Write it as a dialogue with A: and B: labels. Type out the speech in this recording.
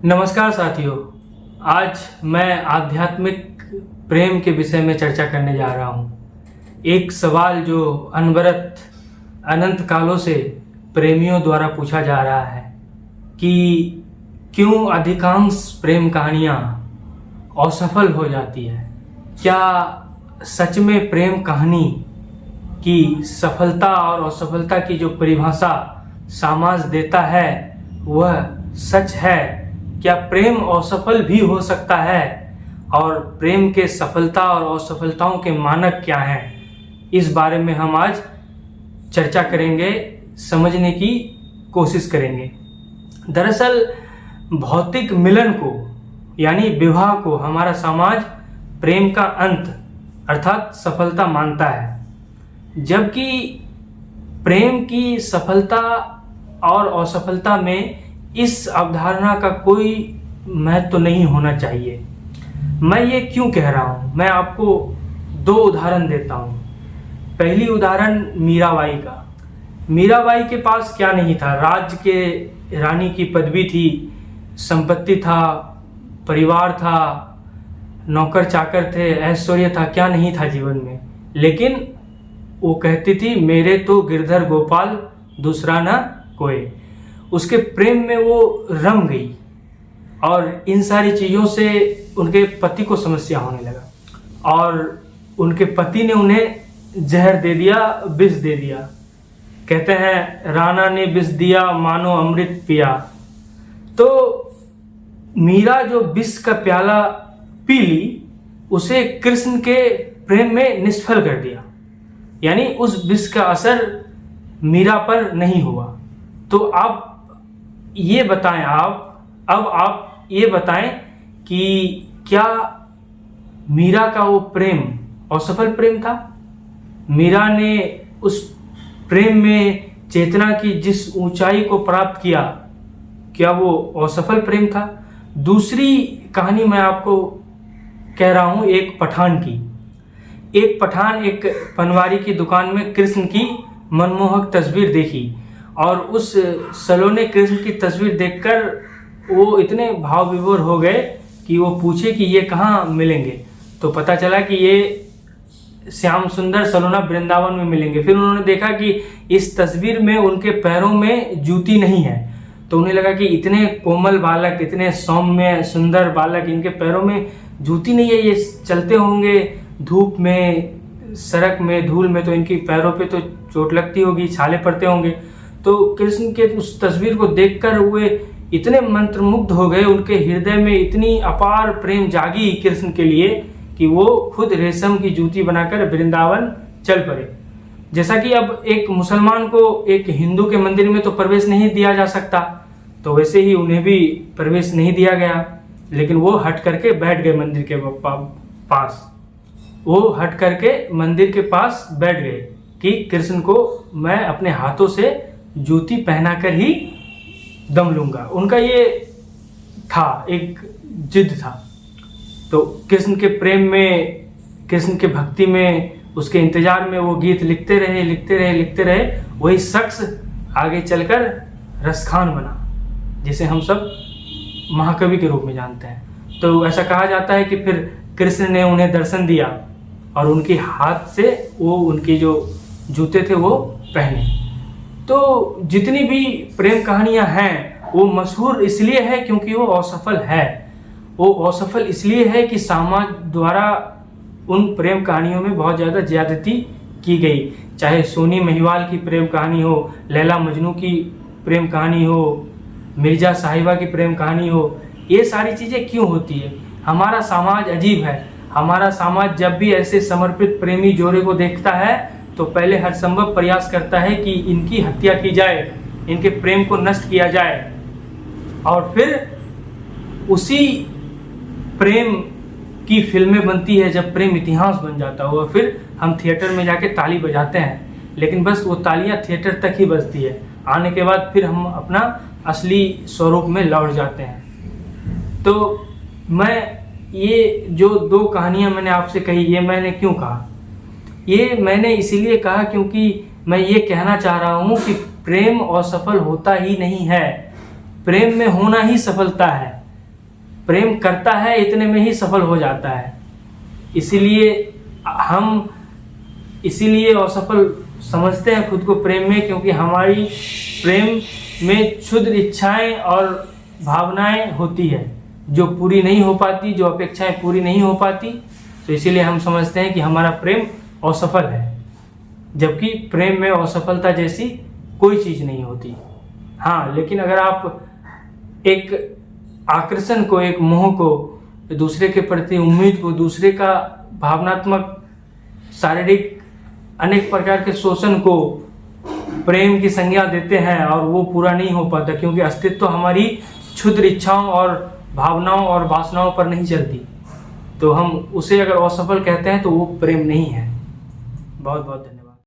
A: नमस्कार साथियों, आज मैं आध्यात्मिक प्रेम के विषय में चर्चा करने जा रहा हूँ। एक सवाल जो अनवरत अनंत कालों से प्रेमियों द्वारा पूछा जा रहा है कि क्यों अधिकांश प्रेम कहानियाँ असफल हो जाती है। क्या सच में प्रेम कहानी की सफलता और असफलता की जो परिभाषा समाज देता है वह सच है? क्या प्रेम असफल भी हो सकता है? और प्रेम के सफलता और असफलताओं के मानक क्या हैं? इस बारे में हम आज चर्चा करेंगे, समझने की कोशिश करेंगे। दरअसल भौतिक मिलन को यानी विवाह को हमारा समाज प्रेम का अंत अर्थात सफलता मानता है, जबकि प्रेम की सफलता और असफलता में इस अवधारणा का कोई महत्व तो नहीं होना चाहिए। मैं ये क्यों कह रहा हूँ, मैं आपको दो उदाहरण देता हूँ। पहली उदाहरण मीराबाई का। मीराबाई के पास क्या नहीं था? राज्य के रानी की पदवी थी, संपत्ति था, परिवार था, नौकर चाकर थे, ऐश्वर्य था, क्या नहीं था जीवन में। लेकिन वो कहती थी मेरे तो गिरधर गोपाल दूसरा न कोई। उसके प्रेम में वो रम गई और इन सारी चीज़ों से उनके पति को समस्या होने लगा और उनके पति ने उन्हें जहर दे दिया, विष दे दिया। कहते हैं राणा ने विष दिया मानो अमृत पिया। तो मीरा जो विष का प्याला पी ली, उसे कृष्ण के प्रेम में निष्फल कर दिया, यानी उस विष का असर मीरा पर नहीं हुआ। तो आप ये बताएं, आप ये बताएं कि क्या मीरा का वो प्रेम असफल प्रेम था? मीरा ने उस प्रेम में चेतना की जिस ऊंचाई को प्राप्त किया, क्या वो असफल प्रेम था? दूसरी कहानी मैं आपको कह रहा हूं, एक पठान की। एक पठान एक पनवारी की दुकान में कृष्ण की मनमोहक तस्वीर देखी और उस सलोने कृष्ण की तस्वीर देखकर वो इतने भाव विभोर हो गए कि वो पूछे कि ये कहाँ मिलेंगे। तो पता चला कि ये श्याम सुंदर सलोना वृंदावन में मिलेंगे। फिर उन्होंने देखा कि इस तस्वीर में उनके पैरों में जूती नहीं है। तो उन्हें लगा कि इतने कोमल बालक, इतने सौम्य सुंदर बालक, इनके पैरों में जूती नहीं है, ये चलते होंगे धूप में, सड़क में, धूल में, तो इनकी पैरों पे तो चोट लगती होगी, छाले पड़ते होंगे। तो कृष्ण के उस तस्वीर को देखकर वे इतने मंत्रमुग्ध हो गए, उनके हृदय में इतनी अपार प्रेम जागी कृष्ण के लिए कि वो खुद रेशम की जूती बनाकर वृंदावन चल पड़े। जैसा कि अब एक मुसलमान को एक हिंदू के मंदिर में तो प्रवेश नहीं दिया जा सकता, तो वैसे ही उन्हें भी प्रवेश नहीं दिया गया। लेकिन वो हट करके बैठ गए मंदिर के पास। वो हट करके मंदिर के पास बैठ गए कि कृष्ण को मैं अपने हाथों से जूती पहनाकर ही दम लूंगा। उनका ये था, एक जिद था। तो कृष्ण के प्रेम में, कृष्ण के भक्ति में, उसके इंतजार में वो गीत लिखते रहे। वही शख्स आगे चलकर रसखान बना, जिसे हम सब महाकवि के रूप में जानते हैं। तो ऐसा कहा जाता है कि फिर कृष्ण ने उन्हें दर्शन दिया और उनके हाथ से वो उनके जो जूते थे वो पहने। तो जितनी भी प्रेम कहानियां हैं वो मशहूर इसलिए है क्योंकि वो असफल है। वो असफल इसलिए है कि समाज द्वारा उन प्रेम कहानियों में बहुत ज़्यादा ज्यादती की गई। चाहे सोनी महिवाल की प्रेम कहानी हो, लैला मजनू की प्रेम कहानी हो, मिर्जा साहिबा की प्रेम कहानी हो, ये सारी चीज़ें क्यों होती है? हमारा समाज अजीब है। हमारा समाज जब भी ऐसे समर्पित प्रेमी जोड़े को देखता है तो पहले हर संभव प्रयास करता है कि इनकी हत्या की जाए, इनके प्रेम को नष्ट किया जाए, और फिर उसी प्रेम की फिल्में बनती है। जब प्रेम इतिहास बन जाता हो फिर हम थिएटर में जाके ताली बजाते हैं, लेकिन बस वो तालियां थिएटर तक ही बजती है। आने के बाद फिर हम अपना असली स्वरूप में लौट जाते हैं। तो मैं ये जो दो कहानियां मैंने आपसे कही, ये मैंने क्यों कहा? ये मैंने इसीलिए कहा क्योंकि मैं ये कहना चाह रहा हूँ कि प्रेम असफल होता ही नहीं है, प्रेम में होना ही सफलता है। प्रेम करता है इतने में ही सफल हो जाता है। इसीलिए हम असफल समझते हैं खुद को प्रेम में, क्योंकि हमारी प्रेम में क्षुद्र इच्छाएं और भावनाएं होती है जो पूरी नहीं हो पाती, जो अपेक्षाएं पूरी नहीं हो पाती। तो इसीलिए हम समझते हैं कि हमारा प्रेम असफल है, जबकि प्रेम में असफलता जैसी कोई चीज़ नहीं होती। हाँ, लेकिन अगर आप एक आकर्षण को, एक मोह को, दूसरे के प्रति उम्मीद को, दूसरे का भावनात्मक, शारीरिक अनेक प्रकार के शोषण को प्रेम की संज्ञा देते हैं और वो पूरा नहीं हो पाता, क्योंकि अस्तित्व हमारी क्षुद्र इच्छाओं और भावनाओं और वासनाओं पर नहीं चलती, तो हम उसे अगर असफल कहते हैं तो वो प्रेम नहीं है। बहुत बहुत धन्यवाद।